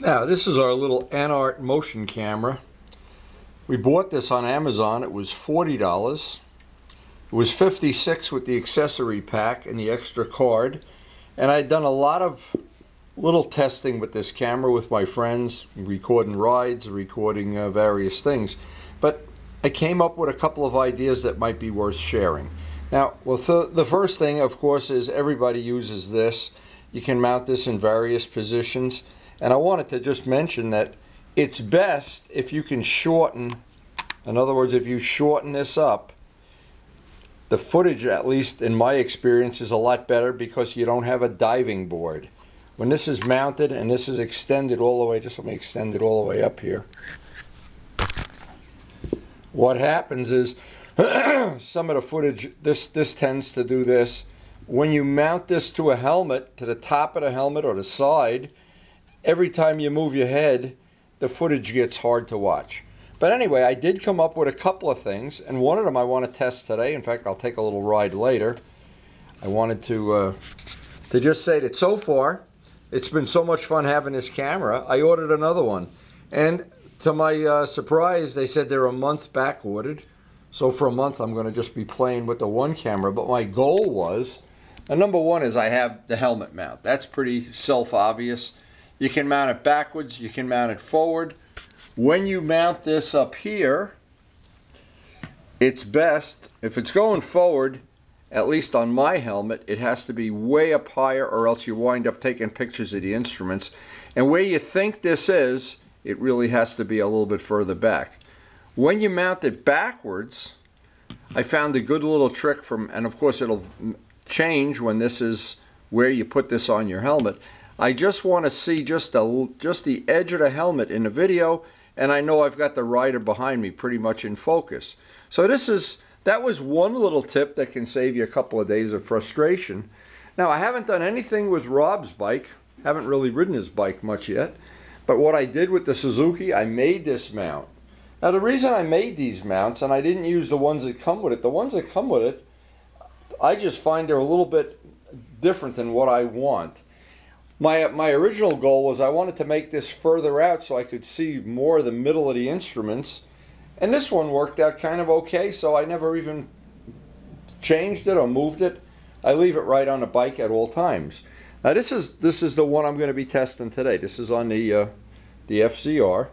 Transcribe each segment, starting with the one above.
Now, this is our little Anart motion camera. We bought this on Amazon. It was $40. It was $56 with the accessory pack and the extra card. And I'd done a lot of little testing with this camera with my friends, recording rides, recording various things. But I came up with a couple of ideas that might be worth sharing. Now, well, the first thing, of course, is everybody uses this. You can mount this in various positions. And I wanted to just mention that it's best if you can shorten, in other words, if you shorten this up, the footage, at least in my experience, is a lot better because you don't have a diving board. When this is mounted and this is extended all the way, just let me extend it all the way up here. What happens is, some of the footage, this tends to do this. When you mount this to a helmet, to the top of the helmet or the side, every time you move your head, the footage gets hard to watch. But anyway, I did come up with a couple of things, and one of them I want to test today. In fact, I'll take a little ride later. I wanted to just say that so far, it's been so much fun having this camera, I ordered another one. And to my surprise, they said they're a month back ordered. So for a month, I'm going to just be playing with the one camera. But my goal was, and number one is I have the helmet mount. That's pretty self-obvious. You can mount it backwards, you can mount it forward. When you mount this up here, it's best, if it's going forward, at least on my helmet, it has to be way up higher or else you wind up taking pictures of the instruments. And where you think this is, it really has to be a little bit further back. When you mount it backwards, I found a good little trick from, and of course it'll change when this is where you put this on your helmet. I just want to see just the edge of the helmet in the video, and I know I've got the rider behind me pretty much in focus. So that was one little tip that can save you a couple of days of frustration. Now, I haven't done anything with Rob's bike. Haven't really ridden his bike much yet. But what I did with the Suzuki, I made this mount. Now, the reason I made these mounts, and I didn't use the ones that come with it, the ones that come with it, I just find they're a little bit different than what I want. My original goal was I wanted to make this further out so I could see more of the middle of the instruments. And this one worked out kind of okay, so I never even changed it or moved it. I leave it right on the bike at all times. Now this is the one I'm going to be testing today. This is on the FZR.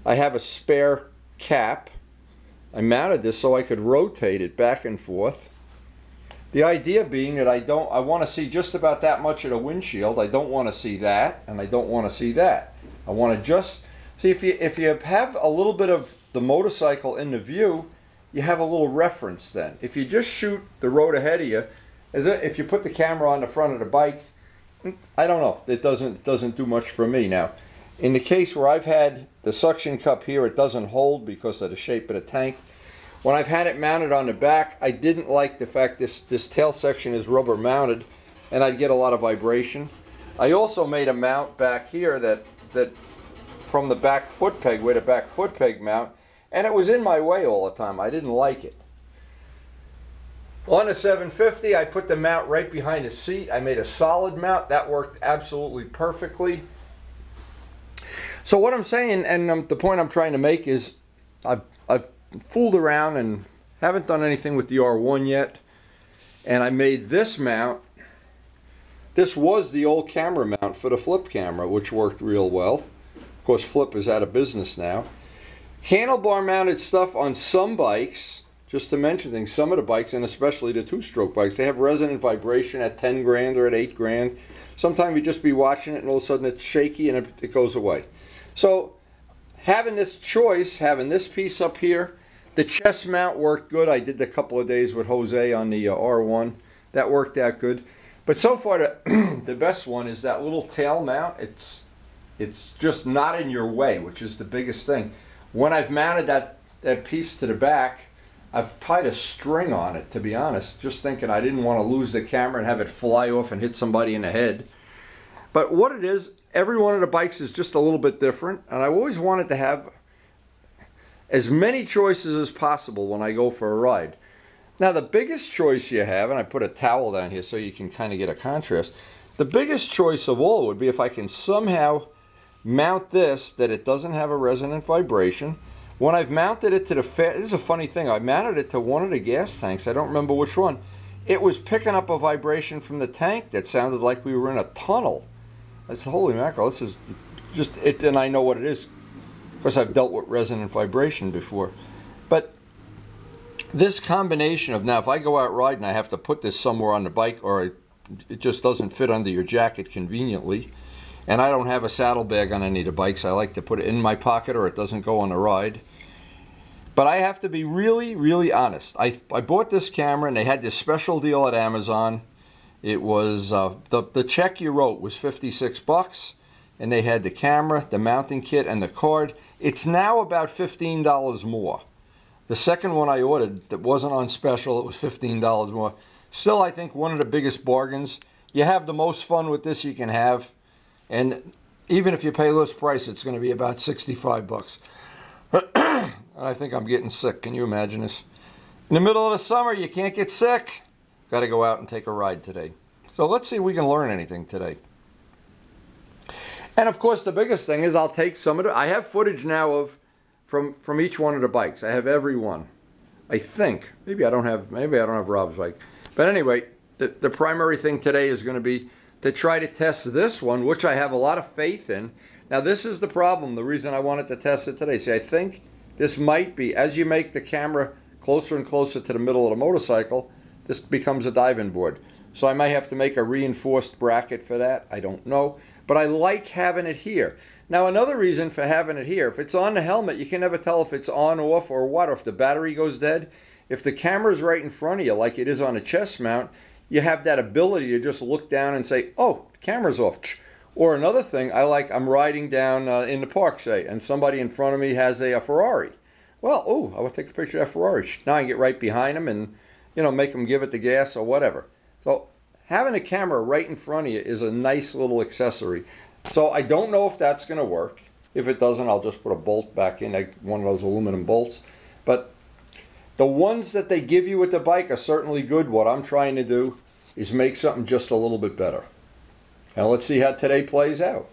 I have a spare cap. I mounted this so I could rotate it back and forth. The idea being that I want to see just about that much of the windshield. I don't want to see that, and I don't want to see that. I want to just see if you have a little bit of the motorcycle in the view, you have a little reference then. If you just shoot the road ahead of you, if you put the camera on the front of the bike, I don't know. It doesn't do much for me. Now, in the case where I've had the suction cup here, it doesn't hold because of the shape of the tank. When I've had it mounted on the back, I didn't like the fact this tail section is rubber mounted and I'd get a lot of vibration. I also made a mount back here that from the back foot peg, where the back foot peg mount, and it was in my way all the time. I didn't like it. On the 750, I put the mount right behind the seat. I made a solid mount. That worked absolutely perfectly. So what I'm saying, and the point I'm trying to make is I've fooled around and haven't done anything with the R1 yet, and I made this mount. This was the old camera mount for the flip camera, which worked real well. Of course, flip is out of business now. Handlebar mounted stuff on some bikes, just to mention things, some of the bikes, and especially the two-stroke bikes, they have resonant vibration at 10 grand or at 8 grand. Sometimes you just be watching it and all of a sudden it's shaky and it goes away. So having this choice, having this piece up here, the chest mount worked good. I did a couple of days with Jose on the R1. That worked out good. But so far, the best one is that little tail mount. It's just not in your way, which is the biggest thing. When I've mounted that piece to the back, I've tied a string on it, to be honest, just thinking I didn't want to lose the camera and have it fly off and hit somebody in the head. But what it is, every one of the bikes is just a little bit different, and I always wanted to have as many choices as possible when I go for a ride. Now the biggest choice you have, and I put a towel down here so you can kind of get a contrast, the biggest choice of all would be if I can somehow mount this that it doesn't have a resonant vibration. When I've mounted it to the this is a funny thing. I mounted it to one of the gas tanks. I don't remember which one. It was picking up a vibration from the tank that sounded like we were in a tunnel. I said, holy mackerel, this is just it. And I know what it is because I've dealt with resonant vibration before. But this combination of, now if I go out riding, I have to put this somewhere on the bike, or it just doesn't fit under your jacket conveniently. And I don't have a saddlebag on any of the bikes. I like to put it in my pocket or it doesn't go on the ride. But I have to be really, really honest. I bought this camera and they had this special deal at Amazon. It was, the check you wrote was 56 bucks. And they had the camera, the mounting kit, and the cord. It's now about $15 more. The second one I ordered that wasn't on special, it was $15 more. Still, I think one of the biggest bargains. You have the most fun with this you can have. And even if you pay list price, it's going to be about 65 bucks. And I think I'm getting sick. Can you imagine this? In the middle of the summer, you can't get sick. Got to go out and take a ride today. So let's see if we can learn anything today. And of course, the biggest thing is I'll take some of it. I have footage now of from each one of the bikes. I have every one. I think. Maybe I don't have Rob's bike. But anyway, the primary thing today is going to be to try to test this one, which I have a lot of faith in. Now, this is the problem, the reason I wanted to test it today. See, I think this might be, as you make the camera closer and closer to the middle of the motorcycle, this becomes a diving board. So I might have to make a reinforced bracket for that. I don't know. But I like having it here. Now, another reason for having it here, if it's on the helmet, you can never tell if it's on, off, or what, or if the battery goes dead. If the camera's right in front of you, like it is on a chest mount, you have that ability to just look down and say, oh, camera's off. Or another thing, I'm riding down in the park, say, and somebody in front of me has a Ferrari. Well, oh, I will take a picture of that Ferrari. Now I can get right behind them and, make them give it the gas or whatever. So having a camera right in front of you is a nice little accessory. So I don't know if that's going to work. If it doesn't, I'll just put a bolt back in, like one of those aluminum bolts. But the ones that they give you with the bike are certainly good. What I'm trying to do is make something just a little bit better. Now let's see how today plays out.